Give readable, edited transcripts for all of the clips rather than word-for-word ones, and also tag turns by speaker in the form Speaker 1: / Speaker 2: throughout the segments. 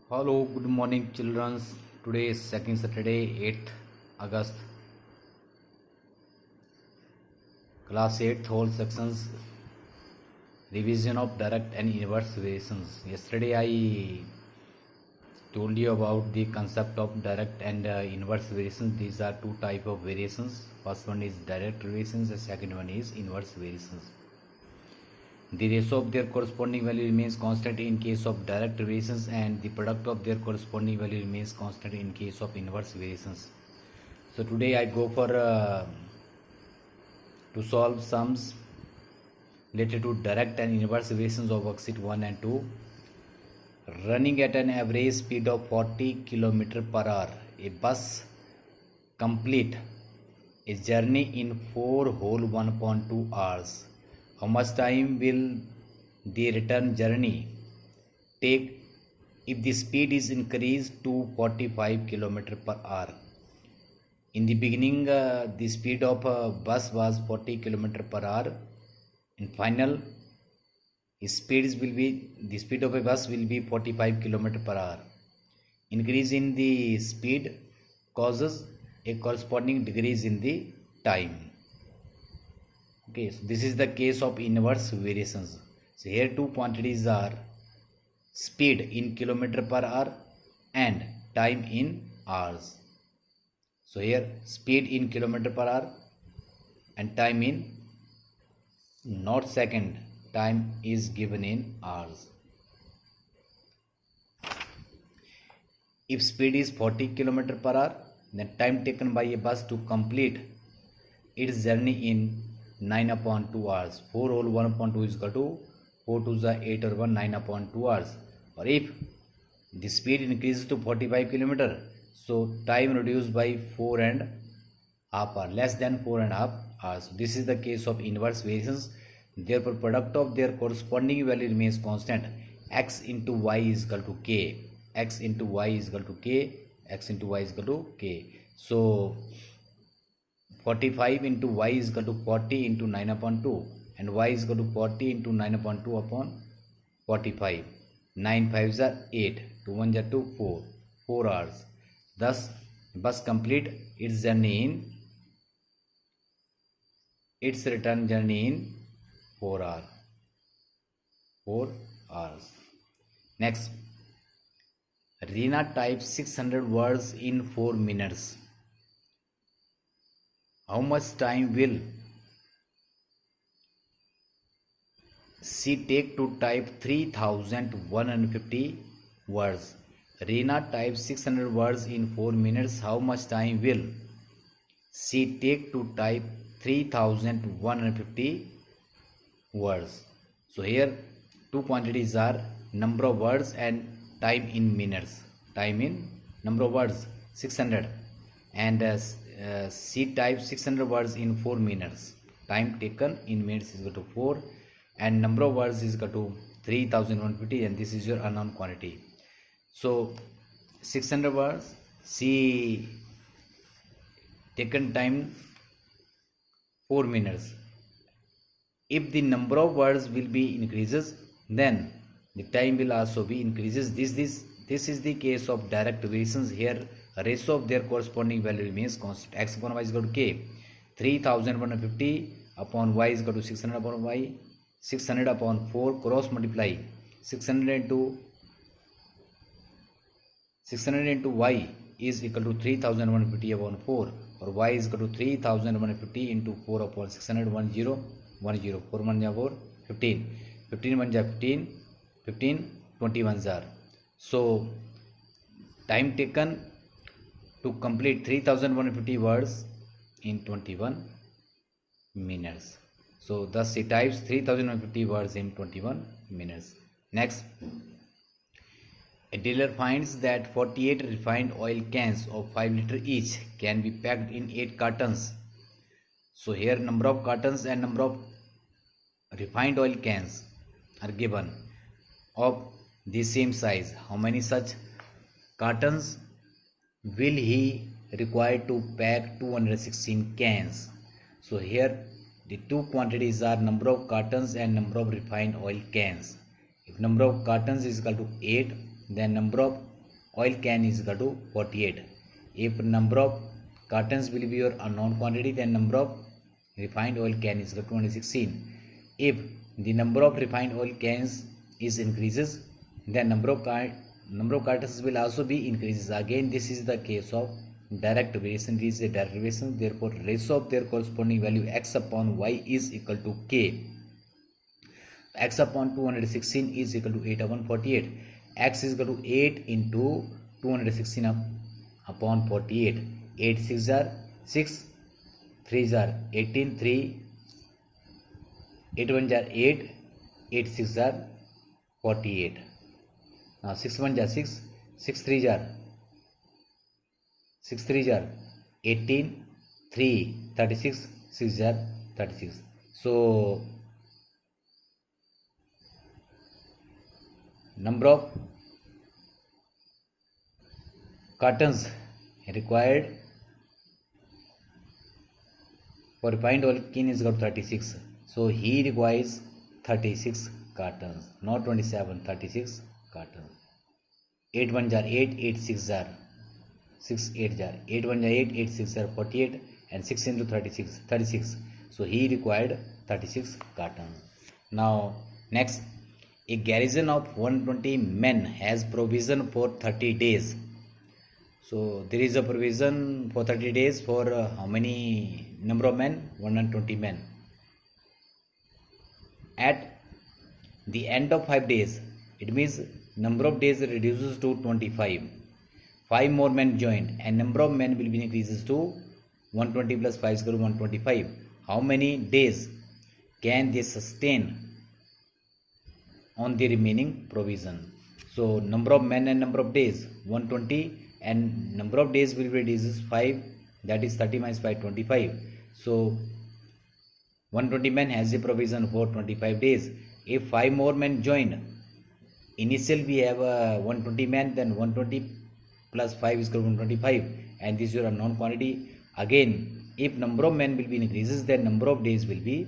Speaker 1: Hello, good morning, children. Today is second Saturday, 8th August. Class 8th whole sections revision of direct and inverse variations. Yesterday I told you about the concept of direct and inverse variations. These are two type of variations. First one is direct variations, the second one is inverse variations. The ratio of their corresponding value remains constant in case of direct variations and the product of their corresponding value remains constant in case of inverse variations. So today I go for to solve sums related to direct and inverse variations of worksheet 1 and 2. Running at an average speed of 40 km per hour, a bus complete a journey in 4 whole 1.2 hours. How much time will the return journey take if the speed is increased to 45 km per hour? In the beginning, the speed of a bus was 40 km per hour. In final, the speed of a bus will be 45 km per hour. Increase in the speed causes a corresponding decrease in the time. Okay, so this is the case of inverse variations. So here two quantities are speed in kilometer per hour and time in hours. So here speed in kilometer per hour and time in not second, time is given in hours. If speed is 40 km per hour, then time taken by a bus to complete its journey in 9/2 hours. 4 whole 1/2 is equal to 4 to the 8 or 1 9/2 hours. Or if the speed increases to 45 km, so time reduced by 4 and half hour, less than 4 and half hours. This is the case of inverse variations. Therefore, product of their corresponding value remains constant. X into y is equal to k. X into y is equal to k. X into y is equal to k. So 45 into y is equal to 40 into 9/2 and y is equal to 40 into 9/2 upon 45. 9 5s are 8, 2 1s are 2, 4 hours. Thus, bus complete its return journey in 4 hours. Next, Reena types 600 words in 4 minutes. How much time will she take to type 3150 words? Reena types 600 words in 4 minutes. How much time will she take to type 3150 words? So here two quantities are number of words and time in minutes. Time in number of words 600 and she types 600 words in 4 minutes. Time taken in minutes is equal to 4 and number of words is equal to 3150 and this is your unknown quantity. So 600 words, she taken time 4 minutes. If the number of words will be increases, then the time will also be increases. This is the case of direct variations. Here ratio of their corresponding value remains constant. X upon y is equal to k. 3150 upon y is equal to 600 upon y. 600 upon 4 cross multiply. 600 into y is equal to 3150 upon 4 or y is equal to 3150 into 4 upon 600. 10 10 4 1 4 15 15 1 15 15 21 are. So time taken to complete 3150 words in 21 minutes. So thus she types 3150 words in 21 minutes. Next, a dealer finds that 48 refined oil cans of 5 liter each can be packed in 8 cartons. So here number of cartons and number of refined oil cans are given of the same size. How many such cartons will he require to pack 216 cans? So here the two quantities are number of cartons and number of refined oil cans. If number of cartons is equal to 8, then number of oil can is equal to 48. If number of cartons will be your unknown quantity, then number of refined oil can is equal to 216. If the number of refined oil cans is increases, then number of cartons will also be increases. Again, this is the case of direct variation. This is a direct variation. Therefore, ratio of their corresponding value x upon y is equal to k. X upon 216 is equal to 8 upon 48. X is equal to 8 into 216 upon 48. 8 6 are 6, 3 are 18, 3, 8 1 are 8, 8 6 are 48. Now 6 1 are 6, 6 3 are 18, 3 36, 6 are 36. So number of cartons required for refined oil can is got 36. So he requires 36 cartons, not 27, 36 cartons. 8 1 are 8, 8 6 are 6 8 are 8 1 are 8, 8 6 are 48, and 6 into 36. So he required 36 cartons. Now next, a garrison of 120 men has provision for 30 days. So there is a provision for 30 days for how many number of men? 120 men. At the end of 5 days, it means number of days reduces to 25. 5 more men joined, and number of men will be increases to 120 plus 5 is equal to 125. How many days can they sustain on the remaining provision? So number of men and number of days 120, and number of days will be reduces 5, that is 30 minus 5 25. So 120 men has a provision for 25 days. If 5 more men join, initially we have 120 men, then 120 plus 5 is equal to 125, and this is your unknown quantity. Again, if number of men will be increases, then number of days will be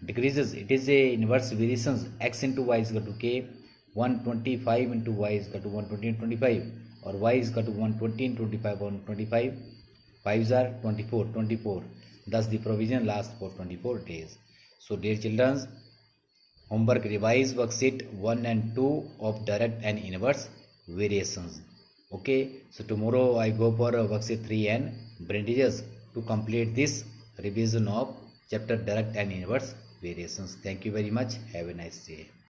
Speaker 1: decreases. It is a inverse variations. X into y is equal to k. 125 into y is equal to 120 and 25, or y is equal to 120 and 25 on 25. 5s are 24. Thus the provision lasts for 24 days. So dear children, homework: revise worksheet 1 and 2 of direct and inverse variations. Okay, so tomorrow I go for worksheet 3 and brandages to complete this revision of chapter direct and inverse variations. Thank you very much. Have a nice day.